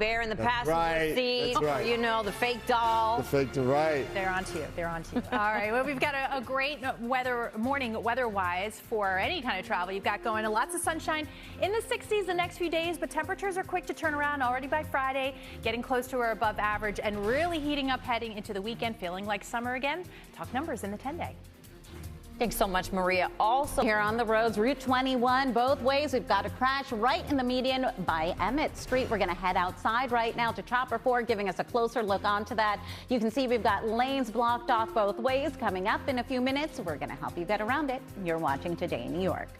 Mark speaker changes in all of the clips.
Speaker 1: Bear in the
Speaker 2: That's
Speaker 1: passenger
Speaker 2: right.
Speaker 1: seat,
Speaker 2: That's right.
Speaker 1: you know, the fake doll.
Speaker 2: The fake to right.
Speaker 3: They're on to you. They're on to you. All right. Well, we've got a great morning weather-wise for any kind of travel you've got going. Lots of sunshine in the 60s the next few days, but temperatures are quick to turn around already by Friday, getting close to or above average and really heating up heading into the weekend, feeling like summer again. Talk numbers in the 10-day.
Speaker 1: Thanks so much, Maria. Also
Speaker 4: Here on the roads, Route 21, both ways. We've got a crash right in the median by Emmett Street. We're going to head outside right now to Chopper 4, giving us a closer look onto that. You can see we've got lanes blocked off both ways. Coming up in a few minutes, we're going to help you get around it. You're watching Today in New York.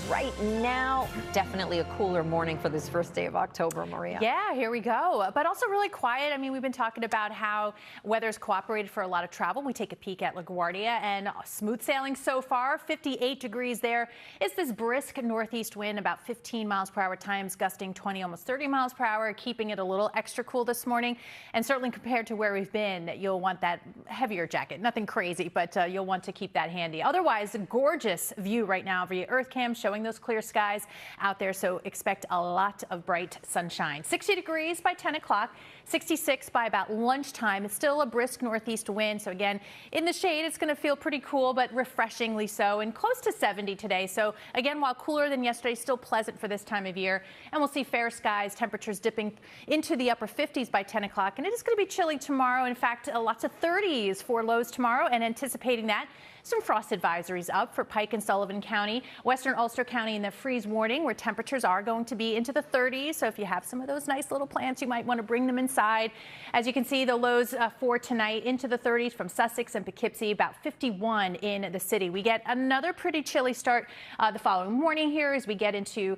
Speaker 1: right now, definitely a cooler morning for this first day of October, Maria.
Speaker 3: Yeah, here we go. But also really quiet. I mean, we've been talking about how weather's cooperated for a lot of travel. We take a peek at LaGuardia and smooth sailing so far. 58 degrees there. It's this brisk northeast wind, about 15 miles per hour times, gusting 20, almost 30 miles per hour, keeping it a little extra cool this morning. And certainly compared to where we've been, you'll want that heavier jacket. Nothing crazy, but you'll want to keep that handy. Otherwise, a gorgeous view right now via Earth Cam, showing those clear skies out there, so expect a lot of bright sunshine. 60 degrees by 10 o'clock, 66 by about lunchtime. It's still a brisk northeast wind, so again, in the shade, it's going to feel pretty cool, but refreshingly so, and close to 70 today. So again, while cooler than yesterday, still pleasant for this time of year. And we'll see fair skies, temperatures dipping into the upper 50s by 10 o'clock. And it is going to be chilly tomorrow. In fact, lots of 30s for lows tomorrow, and anticipating that. Some frost advisories up for Pike and Sullivan County, Western Ulster County in the freeze warning, where temperatures are going to be into the 30s. So if you have some of those nice little plants, you might want to bring them inside. As you can see, the lows for tonight into the 30s from Sussex and Poughkeepsie, about 51 in the city. We get another pretty chilly start the following morning here as we get into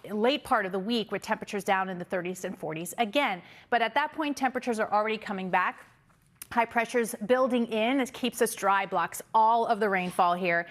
Speaker 3: late part of the week with temperatures down in the 30s and 40s again. But at that point, temperatures are already coming back. High pressures building in. It keeps us dry, blocks all of the rainfall here.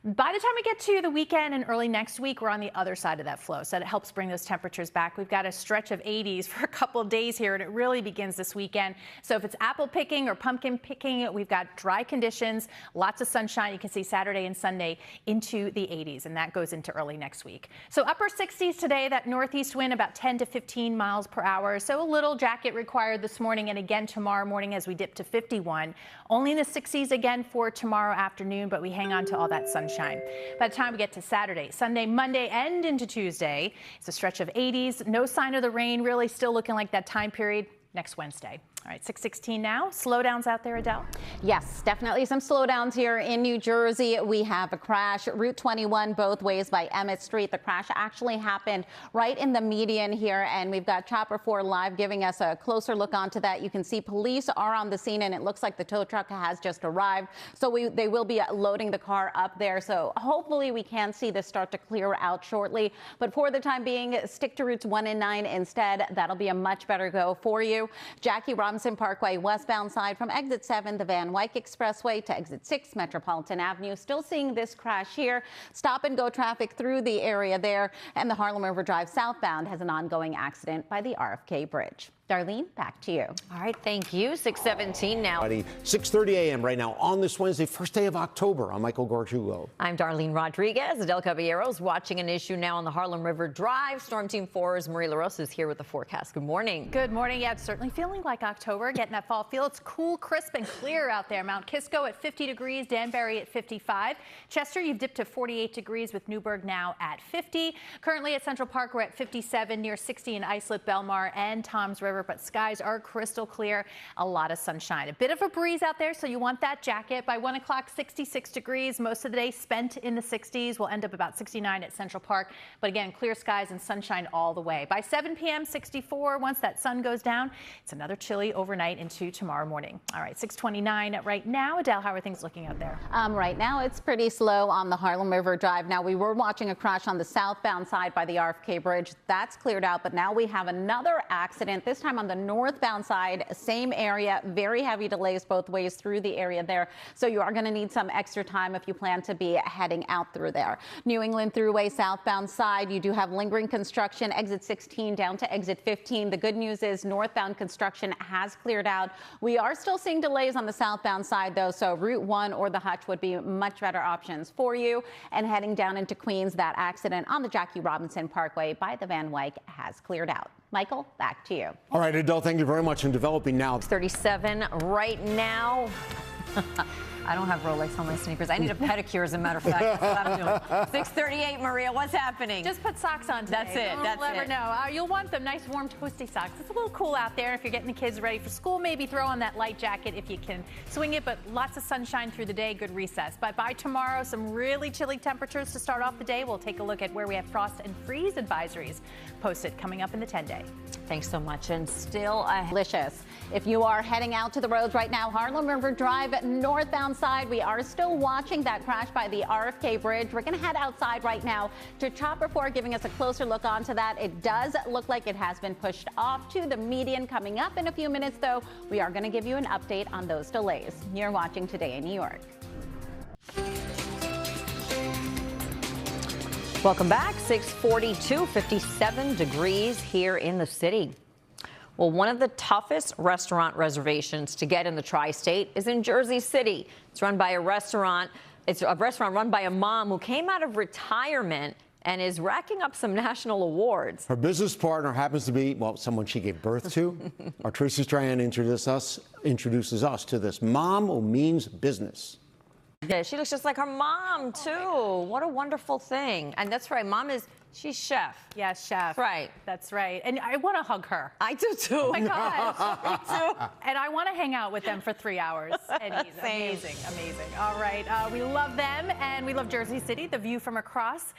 Speaker 3: By the time we get to the weekend and early next week, we're on the other side of that flow, so it helps bring those temperatures back. We've got a stretch of 80s for a couple of days here, and it really begins this weekend. So if it's apple picking or pumpkin picking, we've got dry conditions, lots of sunshine. You can see Saturday and Sunday into the 80s, and that goes into early next week. So upper 60s today, that northeast wind about 10 to 15 miles per hour. So a little jacket required this morning, and again tomorrow morning as we dip to 51. Only in the 60s again for tomorrow afternoon, but we hang on to all that sunshine. By the time we get to Saturday, Sunday, Monday, and into Tuesday, it's a stretch of 80s. No sign of the rain, really still looking like that time period next Wednesday. All right, 6:16 now. Slowdowns out there, Adele?
Speaker 4: Yes, definitely some slowdowns here in New Jersey. We have a crash, Route 21 both ways by Emmett Street. The crash actually happened right in the median here, and we've got Chopper 4 live giving us a closer look onto that. You can see police are on the scene, and it looks like the tow truck has just arrived. So they will be loading the car up there. So hopefully we can see this start to clear out shortly. But for the time being, stick to routes 1 and 9 instead. That'll be a much better go for you. Jackie Robinson Parkway westbound side from exit 7, the Van Wyck Expressway to exit 6, Metropolitan Avenue. Still seeing this crash here. Stop and go traffic through the area there. And the Harlem River Drive southbound has an ongoing accident by the RFK Bridge. Darlene, back to you.
Speaker 1: All right, thank you. 6:17 now.
Speaker 5: 6:30 a.m. right now on this Wednesday, first day of October. I'm Michael Gargiulo.
Speaker 1: I'm Darlene Rodriguez. Adelle Caballero is watching an issue now on the Harlem River Drive. Storm Team 4's Marie LaRosa is here with the forecast. Good morning.
Speaker 3: Good morning. Yeah, it's certainly feeling like October, getting that fall feel. It's cool, crisp, and clear out there. Mount Kisco at 50 degrees, Danbury at 55. Chester, you've dipped to 48 degrees with Newburgh now at 50. Currently at Central Park, we're at 57, near 60 in Islip, Belmar, and Toms River, but skies are crystal clear. A lot of sunshine. A bit of a breeze out there, so you want that jacket. By 1 o'clock, 66 degrees. Most of the day spent in the 60s. We'll end up about 69 at Central Park. But again, clear skies and sunshine all the way. By 7 p.m., 64. Once that sun goes down, it's another chilly overnight into tomorrow morning. All right, 6:29 right now. Adele, how are things looking out there?
Speaker 4: Right now, it's pretty slow on the Harlem River Drive. Now, we were watching a crash on the southbound side by the RFK Bridge. That's cleared out, but now we have another accident. This time time on the northbound side, same area, very heavy delays both ways through the area there. So you are going to need some extra time if you plan to be heading out through there. New England Thruway southbound side, you do have lingering construction, exit 16 down to exit 15. The good news is northbound construction has cleared out. We are still seeing delays on the southbound side, though, so Route 1 or the Hutch would be much better options for you. And heading down into Queens, that accident on the Jackie Robinson Parkway by the Van Wyck has cleared out. Michael, back to you.
Speaker 5: All right, Adele, thank you very much. In developing now.
Speaker 1: 37 right now. I don't have Rolex on my sneakers. I need a pedicure, as a matter of fact. That's what I'm doing. 6:38, Maria, what's happening?
Speaker 3: Just put socks on today.
Speaker 1: That's it. That's
Speaker 3: You'll never
Speaker 1: it.
Speaker 3: know. You'll want them nice, warm, toasty socks. It's a little cool out there. If you're getting the kids ready for school, maybe throw on that light jacket if you can swing it. But lots of sunshine through the day. Good recess. But by tomorrow, some really chilly temperatures to start off the day. We'll take a look at where we have frost and freeze advisories posted coming up in the 10-day.
Speaker 1: Thanks so much. And still
Speaker 4: Delicious. If you are heading out to the roads right now, Harlem River Drive northbound side, we are still watching that crash by the RFK Bridge. We're going to head outside right now to Chopper 4, giving us a closer look onto that. It does look like it has been pushed off to the median. Coming up in a few minutes, though, we are going to give you an update on those delays. You're watching Today in New York.
Speaker 1: welcome back. 6:42, 57 degrees here in the city. Well, one of the toughest restaurant reservations to get in the tri-state is in Jersey City. It's a restaurant run by a mom who came out of retirement and is racking up some national awards.
Speaker 5: Her business partner happens to be, well, someone she gave birth to. Our Tracy Strahan introduces us to this mom who means business.
Speaker 1: Yeah, she looks just like her mom, too. What a wonderful thing. And that's right, she's chef.
Speaker 3: Yes, chef.
Speaker 1: Right.
Speaker 3: That's right. And I want to hug her.
Speaker 1: I do, too.
Speaker 3: Oh, my gosh. Me too. And I want to hang out with them for 3 hours. And amazing, amazing. All right. We love them, and we love Jersey City. The view from across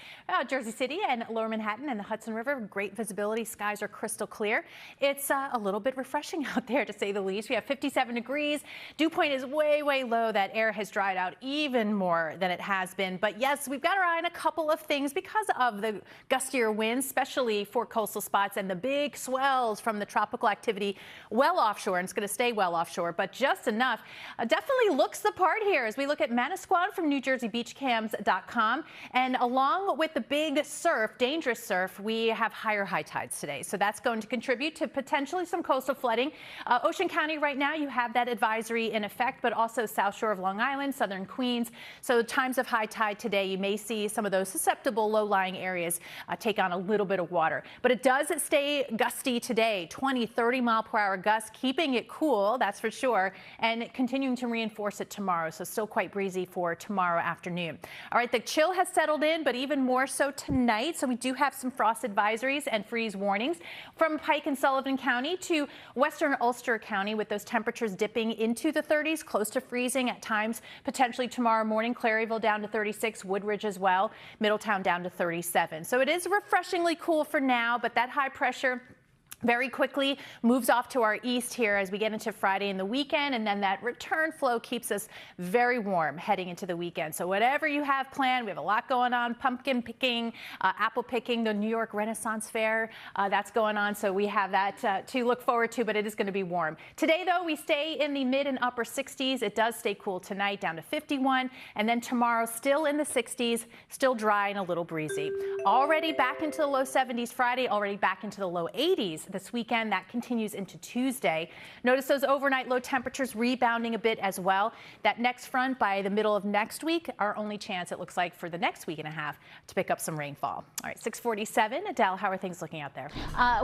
Speaker 3: Jersey City and Lower Manhattan and the Hudson River. Great visibility. Skies are crystal clear. It's a little bit refreshing out there, to say the least. We have 57 degrees. Dew point is way, way low. That air has dried out even more than it has been. But, yes, we've got our eye on a couple of things because of the gustier winds, especially for coastal spots, and the big swells from the tropical activity well offshore. And it's going to stay well offshore, but just enough. Definitely looks the part here as we look at Manasquan from NewJerseyBeachCams.com. And along with the big surf, dangerous surf, we have higher high tides today. So that's going to contribute to potentially some coastal flooding. Ocean County right now, you have that advisory in effect, but also South Shore of Long Island, southern Queens. So times of high tide today, you may see some of those susceptible low-lying areas take on a little bit of water. But it does stay gusty today, 20, 30 mile per hour gusts, keeping it cool, that's for sure, and continuing to reinforce it tomorrow. So still quite breezy for tomorrow afternoon. All right, the chill has settled in, but even more so tonight. So we do have some frost advisories and freeze warnings from Pike and Sullivan County to western Ulster County, with those temperatures dipping into the 30s, close to freezing at times, potentially tomorrow morning. Claryville down to 36, Woodridge as well, Middletown down to 37. So it is refreshingly cool for now, but that high pressure very quickly moves off to our east here as we get into Friday and the weekend, and then that return flow keeps us very warm heading into the weekend. So whatever you have planned, we have a lot going on: pumpkin picking, apple picking, the New York Renaissance Fair, that's going on. So we have that to look forward to, but it is going to be warm. Today, though, we stay in the mid and upper 60s. It does stay cool tonight, down to 51, and then tomorrow still in the 60s, still dry and a little breezy. Already back into the low 70s Friday, already back into the low 80s this weekend. That continues into Tuesday. Notice those overnight low temperatures rebounding a bit as well. That next front by the middle of next week, our only chance, it looks like, for the next week and a half to pick up some rainfall. All right, 6:47. Adele, how are things looking out there?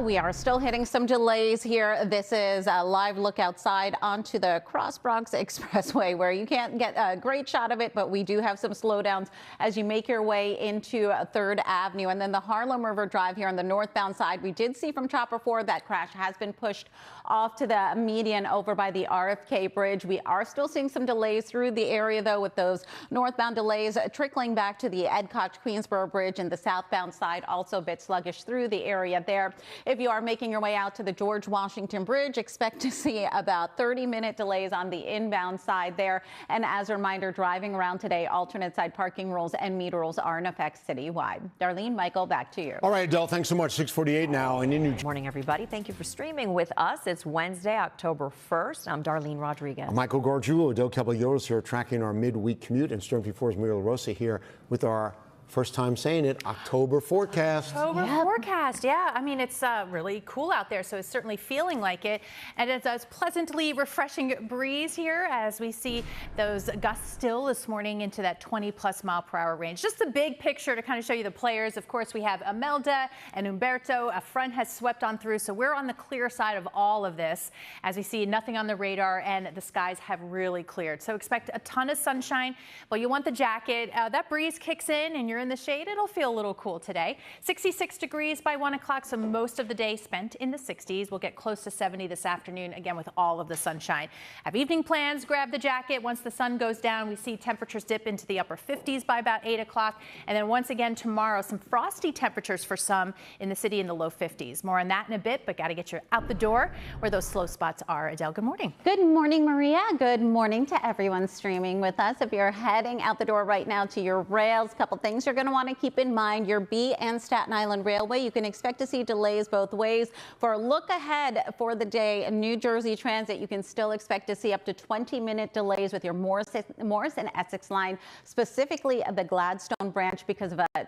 Speaker 4: We are still hitting some delays here. This is a live look outside onto the Cross Bronx Expressway, where you can't get a great shot of it, but we do have some slowdowns as you make your way into 3rd Avenue. And then the Harlem River Drive here on the northbound side, we did see from Chopper 4 that crash has been pushed off to the median over by the RFK Bridge. We are still seeing some delays through the area, though, with those northbound delays trickling back to the Ed Koch-Queensboro Bridge, and the southbound side also a bit sluggish through the area there. If you are making your way out to the George Washington Bridge, expect to see about 30-minute delays on the inbound side there. And as a reminder, driving around today, alternate side parking rules and meter rules are in effect citywide. Darlene, Michael, back to you.
Speaker 5: All right, Adele, thanks so much. 6:48 now, and in New
Speaker 1: Morning, everybody. everybody. Thank you for streaming with us. It's Wednesday, October 1st. I'm Darlene Rodriguez.
Speaker 5: I'm Michael Gargiulo. Adelle Caballero is here tracking our midweek commute, and Storm 4's Maria LaRosa here with our first time saying it, October forecast.
Speaker 3: October forecast, yeah. I mean, it's really cool out there, so it's certainly feeling like it. And it's a pleasantly refreshing breeze here as we see those gusts still this morning into that 20+ mile/hour range. Just a big picture to kind of show you the players. Of course, we have Imelda and Umberto. A front has swept on through, so we're on the clear side of all of this as we see nothing on the radar and the skies have really cleared. So expect a ton of sunshine, but you want the jacket. That breeze kicks in and you're in the shade, it'll feel a little cool today. 66 degrees by 1 o'clock, so most of the day spent in the 60s. We'll get close to 70 this afternoon, again with all of the sunshine. Have evening plans, grab the jacket. Once the sun goes down, we see temperatures dip into the upper 50s by about 8 o'clock. And then once again tomorrow, some frosty temperatures for some in the city in the low 50s. More on that in a bit, but got to get you out the door where those slow spots are. Adele, good morning.
Speaker 4: Good morning, Maria. Good morning to everyone streaming with us. If you're heading out the door right now to your rails, a couple things you're going to want to keep in mind. Your B and Staten Island Railway, you can expect to see delays both ways. For a look ahead for the day, New Jersey Transit, you can still expect to see up to 20-minute delays with your Morris and Essex line, specifically the Gladstone branch because of a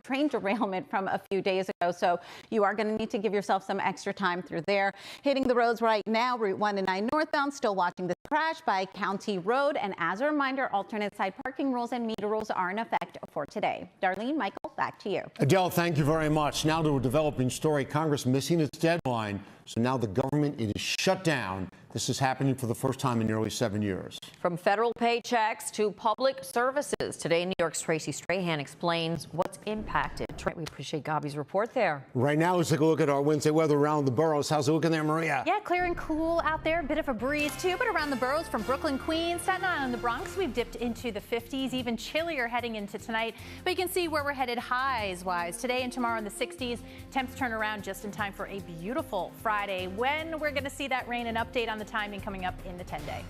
Speaker 4: train derailment from a few days ago. So you are going to need to give yourself some extra time through there. Hitting the roads right now, Route 1 and 9 northbound, still watching the crash by County Road. And as a reminder, alternate side parking rules and meter rules are in effect for today. Darlene, Michael, back to you.
Speaker 5: Adele, thank you very much. Now to a developing story. Congress missing its deadline, so now the government is shut down. This is happening for the first time in nearly 7 years.
Speaker 1: From federal paychecks to public services, today New York's Tracy Strahan explains what's impacted. We appreciate Gabi's report there.
Speaker 5: Right now, let's take a look at our Wednesday weather around the boroughs. How's it looking there, Maria?
Speaker 3: Yeah, clear and cool out there. A bit of a breeze too, but around the boroughs from Brooklyn, Queens, Staten Island, the Bronx, we've dipped into the 50s, even chillier heading into tonight. But you can see where we're headed highs-wise. Today and tomorrow in the 60s. Temps turn around just in time for a beautiful Friday when we're going to see that rain. An update on the timing coming up in the 10-day.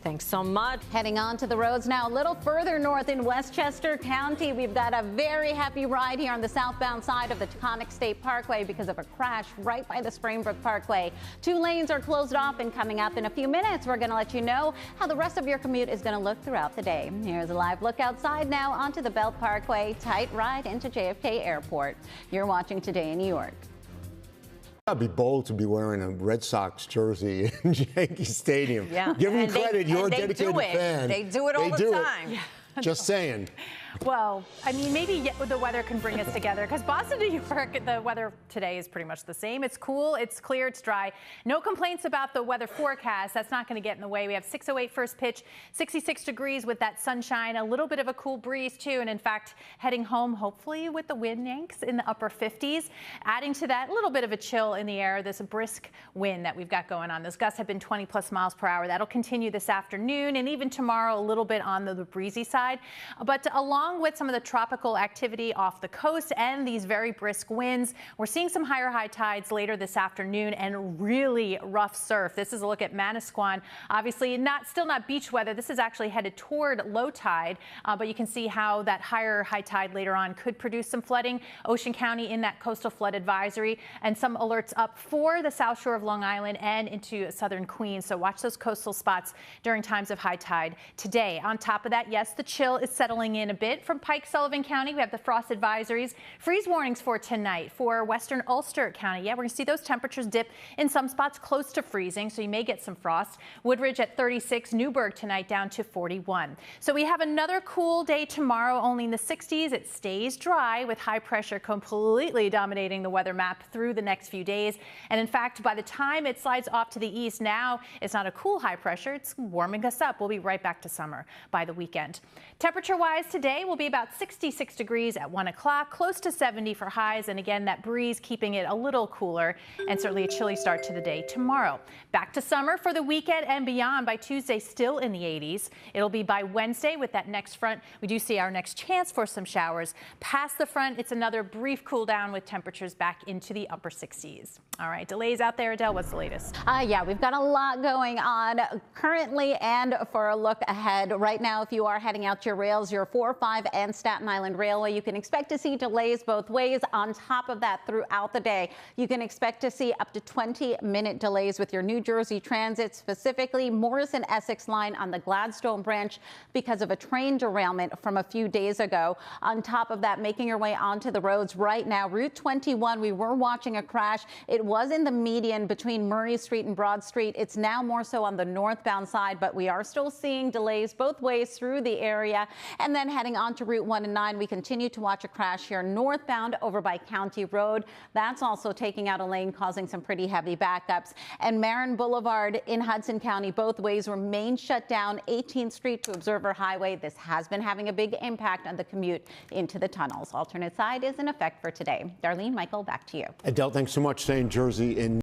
Speaker 1: Thanks so much.
Speaker 4: Heading on to the roads now, a little further north in Westchester County. We've got a very heavy ride here on the southbound side of the Taconic State Parkway because of a crash right by the Springbrook Parkway. 2 lanes are closed off, and coming up in a few minutes, we're going to let you know how the rest of your commute is going to look throughout the day. Here's a live look outside now onto the Belt Parkway. Tight ride into JFK Airport. You're watching Today in New York.
Speaker 5: I'd be bold to be wearing a Red Sox jersey in Yankee Stadium.
Speaker 1: Yeah.
Speaker 5: Give me credit, you're a dedicated fan.
Speaker 1: They do it all the time.
Speaker 3: Yeah.
Speaker 5: Just saying.
Speaker 3: Well, I mean, maybe the weather can bring us together because Boston, New York, the weather today is pretty much the same. It's cool, it's clear, it's dry. No complaints about the weather forecast. That's not going to get in the way. We have 6:08 first pitch, 66 degrees with that sunshine, a little bit of a cool breeze too. And in fact, heading home, hopefully with the wind yanks in the upper 50s. Adding to that, a little bit of a chill in the air, this brisk wind that we've got going on. Those gusts have been 20+ miles per hour. That'll continue this afternoon and even tomorrow, a little bit on the breezy side. But along with some of the tropical activity off the coast and these very brisk winds, we're seeing some higher high tides later this afternoon and really rough surf. This is a look at Manasquan. Obviously still not beach weather. This is actually headed toward low tide, but you can see how that higher high tide later on could produce some flooding. Ocean County in that coastal flood advisory and some alerts up for the south shore of Long Island and into southern Queens. So watch those coastal spots during times of high tide today. On top of that, yes, the chill is settling in a bit. From Pike Sullivan County, we have the frost advisories, freeze warnings for tonight for western Ulster County. Yeah, we're going to see those temperatures dip in some spots close to freezing, so you may get some frost. Woodridge at 36, Newburgh tonight down to 41. So we have another cool day tomorrow, only in the 60s. It stays dry with high pressure completely dominating the weather map through the next few days. And in fact, by the time it slides off to the east, now it's not a cool high pressure, it's warming us up. We'll be right back to summer by the weekend. Temperature-wise today, will be about 66 degrees at 1 o'clock, close to 70 for highs. And again, that breeze keeping it a little cooler and certainly a chilly start to the day tomorrow. Back to summer for the weekend and beyond. By Tuesday, still in the 80s. It'll be by Wednesday with that next front. We do see our next chance for some showers. Past the front, it's another brief cool down with temperatures back into the upper 60s. All right, delays out there. Adele, what's the latest?
Speaker 4: Yeah, we've got a lot going on currently and for a look ahead. Right now, if you are heading out to your rails, your 4, 5, 95 and Staten Island Railway. You can expect to see delays both ways. On top of that, throughout the day, you can expect to see up to 20-minute delays with your New Jersey Transit, specifically Morrison Essex line on the Gladstone branch because of a train derailment from a few days ago. On top of that, making your way onto the roads right now, Route 21, we were watching a crash. It was in the median between Murray Street and Broad Street. It's now more so on the northbound side, but we are still seeing delays both ways through the area. And then heading on to Route 1 and 9, we continue to watch a crash here northbound over by County Road. That's also taking out a lane, causing some pretty heavy backups. And Marin Boulevard in Hudson County, both ways remain shut down. 18th Street to Observer Highway. This has been having a big impact on the commute into the tunnels. Alternate side is in effect for today. Darlene, Michael, back to you.
Speaker 5: Adele, thanks so much. Stay in Jersey in